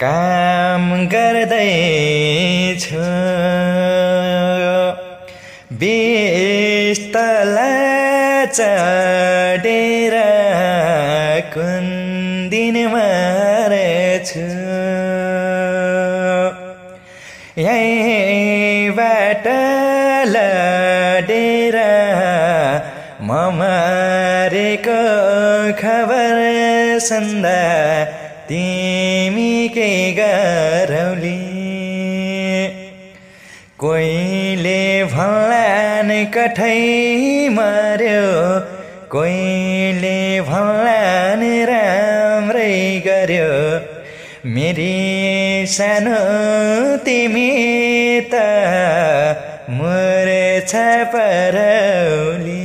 काम गर्दैछु 20 तला चढेर कुन दिन मर्छु यहीबाट लडेर म मरेको खबर सुन्दा तिमी के गरौली कोहीले भन्लान् कठै मर्यो कोहीले भन्लान् राम्रै गर्यो मेरी सानो तिमी त मरेछ परौली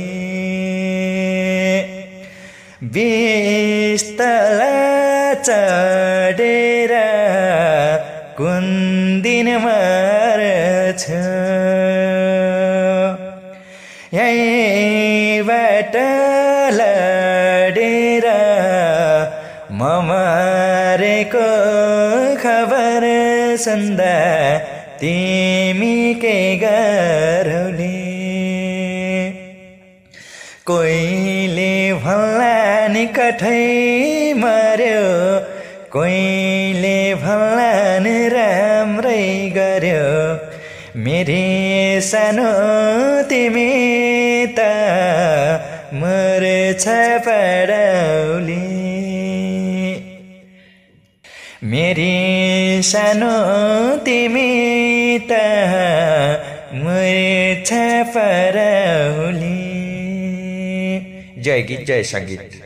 20 तला चढेर कुन दिन मर्छु यहीबाट लडेर म मरेको खबर सुन्दा तिमी के गरौली कोहीले भन्लान् कठै मर्यो कोहीले भन्लान् राम्रै गर्यो मेरी सानो तिमी त मरेछ परौली मेरी सानो तिमी त मरेछ परौली जय गीत जय संगीत